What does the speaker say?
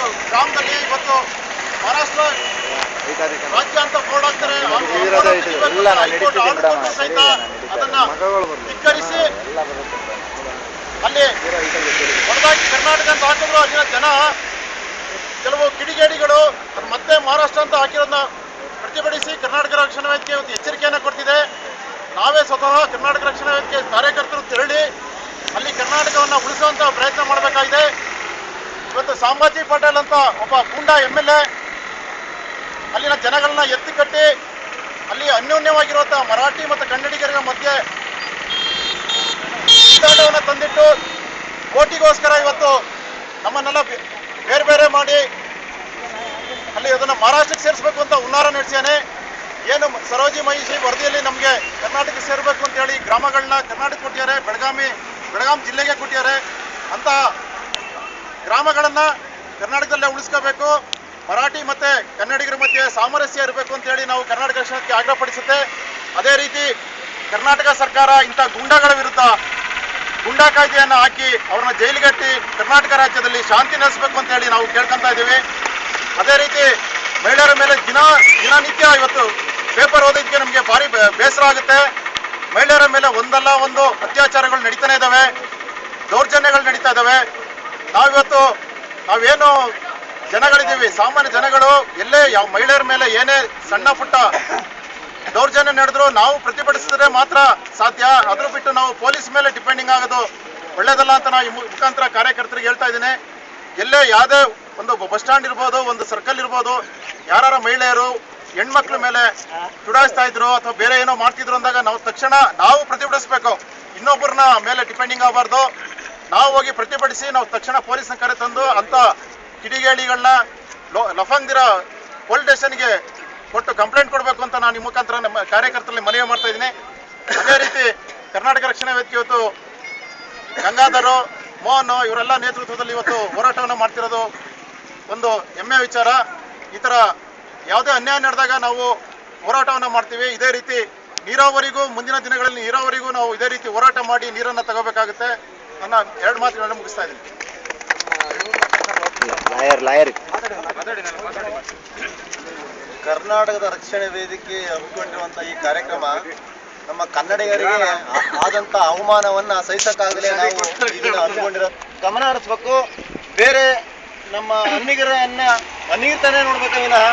ಒಂದು ಗ್ರಾಮದಲ್ಲಿ ಇವತ್ತು ಮಹಾರಾಷ್ಟ್ರ ರಾಜ್ಯ ಅಂತ ಬೋರ್ಡ್ ಹಾಕ್ತಾರೆ, ಸಹಿತ ಅದನ್ನ ಧಿಕ್ಕರಿಸಿ ಅಲ್ಲಿ ಹೊರದಾಗಿ ಕರ್ನಾಟಕ ಅಂತ ಹಾಕಿದ್ರು. ಅಲ್ಲಿನ ಜನ ಕೆಲವು ಕಿಡಿಗೇಡಿಗಳು ಮತ್ತೆ ಮಹಾರಾಷ್ಟ್ರ ಅಂತ ಹಾಕಿರೋದನ್ನ ಪ್ರತಿಭಟಿಸಿ ಕರ್ನಾಟಕ ರಕ್ಷಣಾ ವೇದಿಕೆ ಒಂದು ಎಚ್ಚರಿಕೆಯನ್ನು ಕೊಡ್ತಿದೆ. ನಾವೇ ಸ್ವತಃ ಕರ್ನಾಟಕ ರಕ್ಷಣಾ ವೇದಿಕೆ ಕಾರ್ಯಕರ್ತರು ತೆರಳಿ ಅಲ್ಲಿ ಕರ್ನಾಟಕವನ್ನು ಉಳಿಸುವಂತ ಪ್ರಯತ್ನ ಮಾಡಬೇಕಾಗಿದೆ. ಇವತ್ತು ಸಂಭಾಜಿ ಪಟೇಲ್ ಅಂತ ಒಬ್ಬ ಗೂಂಡಾ MLA ಅಲ್ಲಿನ ಜನಗಳನ್ನ ಎತ್ತಿ ಕಟ್ಟಿ ಅಲ್ಲಿ ಅನ್ಯೋನ್ಯವಾಗಿರುವಂತಹ ಮರಾಠಿ ಮತ್ತು ಕನ್ನಡಿಗರ ಮಧ್ಯೆ ಹೋರಾಟವನ್ನು ತಂದಿಟ್ಟು ಓಟಿಗೋಸ್ಕರ ಇವತ್ತು ನಮ್ಮನ್ನೆಲ್ಲ ಬೇರೆ ಬೇರೆ ಮಾಡಿ ಅಲ್ಲಿ ಅದನ್ನು ಮಹಾರಾಷ್ಟ್ರಕ್ಕೆ ಸೇರಿಸಬೇಕು ಅಂತ ಹುನ್ನಾರ ನಡೆಸ್ಯಾನೆ. ಏನು ಸರೋಜಿ ಮಹಿಷಿ ವರದಿಯಲ್ಲಿ ನಮಗೆ ಕರ್ನಾಟಕಕ್ಕೆ ಸೇರಬೇಕು ಅಂತ ಹೇಳಿ ಗ್ರಾಮಗಳನ್ನ ಕರ್ನಾಟಕ ಕೊಟ್ಟಿದ್ದಾರೆ, ಬೆಳಗಾಂ ಜಿಲ್ಲೆಗೆ ಕೊಟ್ಟಿದ್ದಾರೆ. ಅಂತ ಗ್ರಾಮಗಳನ್ನು ಕರ್ನಾಟಕದಲ್ಲೇ ಉಳಿಸ್ಕೋಬೇಕು, ಮರಾಠಿ ಮತ್ತು ಕನ್ನಡಿಗರ ಮಧ್ಯೆ ಸಾಮರಸ್ಯ ಇರಬೇಕು ಅಂತೇಳಿ ನಾವು ಕರ್ನಾಟಕ ರಕ್ಷಣೆಗೆ ಆಗ್ರಹಪಡಿಸುತ್ತೆ. ಅದೇ ರೀತಿ ಕರ್ನಾಟಕ ಸರ್ಕಾರ ಇಂಥ ಗುಂಡಾಗಳ ವಿರುದ್ಧ ಗುಂಡಾ ಕಾಯ್ದೆಯನ್ನು ಹಾಕಿ ಅವ್ರನ್ನ ಜೈಲಿಗಟ್ಟಿ ಕರ್ನಾಟಕ ರಾಜ್ಯದಲ್ಲಿ ಶಾಂತಿ ನೆಲೆಸಬೇಕು ಅಂತೇಳಿ ನಾವು ಕೇಳ್ಕೊತಾ ಇದ್ದೀವಿ. ಅದೇ ರೀತಿ ಮಹಿಳೆಯರ ಮೇಲೆ ದಿನನಿತ್ಯ ಇವತ್ತು ಪೇಪರ್ ಓದೋದಕ್ಕೆ ನಮಗೆ ಭಾರಿ ಬೇಸರ ಆಗುತ್ತೆ. ಮಹಿಳೆಯರ ಮೇಲೆ ಒಂದಲ್ಲ ಒಂದು ಅತ್ಯಾಚಾರಗಳು ನಡೀತಾನೆ ಇದ್ದಾವೆ, ದೌರ್ಜನ್ಯಗಳು ನಡೀತಾ ಇದ್ದಾವೆ. ನಾವೇನು ಜನಗಳಿದ್ದೀವಿ, ಸಾಮಾನ್ಯ ಜನಗಳು ಎಲ್ಲೇ ಯಾವ ಮಹಿಳೆಯರ ಮೇಲೆ ಏನೇ ಸಣ್ಣ ಪುಟ್ಟ ದೌರ್ಜನ್ಯ ನಡೆದ್ರು ನಾವು ಪ್ರತಿಭಟಿಸಿದ್ರೆ ಮಾತ್ರ ಸಾಧ್ಯ. ಅದ್ರ ಬಿಟ್ಟು ನಾವು ಪೊಲೀಸ್ ಮೇಲೆ ಡಿಪೆಂಡಿಂಗ್ ಆಗೋದು ಒಳ್ಳೇದಲ್ಲ ಅಂತ ನಾವು ಈ ಮುಖಾಂತರ ಕಾರ್ಯಕರ್ತರಿಗೆ ಹೇಳ್ತಾ ಇದ್ದೀನಿ. ಎಲ್ಲೇ ಯಾವುದೇ ಒಂದು ಬಸ್ ಸ್ಟ್ಯಾಂಡ್ ಇರ್ಬೋದು, ಒಂದು ಸರ್ಕಲ್ ಇರ್ಬೋದು, ಯಾರು ಮಹಿಳೆಯರು ಹೆಣ್ಮಕ್ಳ ಮೇಲೆ ಚುಡಾಯಿಸ್ತಾ ಇದ್ರು ಅಥವಾ ಬೇರೆ ಏನೋ ಮಾಡ್ತಿದ್ರು ಅಂದಾಗ ನಾವು ತಕ್ಷಣ ನಾವು ಪ್ರತಿಭಟಿಸ್ಬೇಕು, ಇನ್ನೊಬ್ಬರನ್ನ ಮೇಲೆ ಡಿಪೆಂಡಿಂಗ್ ಆಗಬಾರ್ದು. ನಾವು ಹೋಗಿ ಪ್ರತಿಭಟಿಸಿ ನಾವು ತಕ್ಷಣ ಪೊಲೀಸ್ನ ಕರೆ ತಂದು ಅಂತ ಕಿಡಿಗೇಡಿಗಳನ್ನ ಲಫಂಗ್ದಿರ ಪೊಲೀಸ್ ಸ್ಟೇಷನ್ಗೆ ಕೊಟ್ಟು ಕಂಪ್ಲೇಂಟ್ ಕೊಡಬೇಕು ಅಂತ ನಾನು ಈ ಮುಖಾಂತರ ನಮ್ಮ ಕಾರ್ಯಕರ್ತರಲ್ಲಿ ಮನವಿ ಮಾಡ್ತಾ ಇದ್ದೀನಿ. ಅದೇ ರೀತಿ ಕರ್ನಾಟಕ ರಕ್ಷಣಾ ವೇದಿಕೆ ಇವತ್ತು ಗಂಗಾಧರು, ಮೋಹನ್ ಇವರೆಲ್ಲ ನೇತೃತ್ವದಲ್ಲಿ ಇವತ್ತು ಹೋರಾಟವನ್ನು ಮಾಡ್ತಿರೋದು ಒಂದು ಹೆಮ್ಮೆ ವಿಚಾರ. ಈ ಥರ ಯಾವುದೇ ಅನ್ಯಾಯ ನಡೆದಾಗ ನಾವು ಹೋರಾಟವನ್ನು ಮಾಡ್ತೀವಿ. ಇದೇ ರೀತಿ ನೀರಾವರಿಗೂ ಮುಂದಿನ ದಿನಗಳಲ್ಲಿ ನೀರಾವರಿಗೂ ನಾವು ಇದೇ ರೀತಿ ಹೋರಾಟ ಮಾಡಿ ನೀರನ್ನು ತಗೋಬೇಕಾಗುತ್ತೆ. ನನ್ನ 2 ಮಾತುಗಳನ್ನು ಮುಗಿಸ್ತಾ ಇದ್ದೀನಿ. ಕರ್ನಾಟಕದ ರಕ್ಷಣೆ ವೇದಿಕೆ ಹಮ್ಮಿಕೊಂಡಿರುವಂಥ ಈ ಕಾರ್ಯಕ್ರಮ ನಮ್ಮ ಕನ್ನಡಿಗರಿಗೆ ಆದಂಥ ಅವಮಾನವನ್ನು ಸಹಿಸಕ್ಕಾಗಲೇ ನಾವು ಇದನ್ನು ಹಮ್ಮಿಕೊಂಡಿರೋ ಗಮನ ಹರಿಸ್ಬೇಕು. ಬೇರೆ ನಮ್ಮ ಅನ್ನಿಗರನ್ನ ಅನ್ನಿರ್ತಾನೆ ನೋಡ್ಬೇಕು ವಿನಃ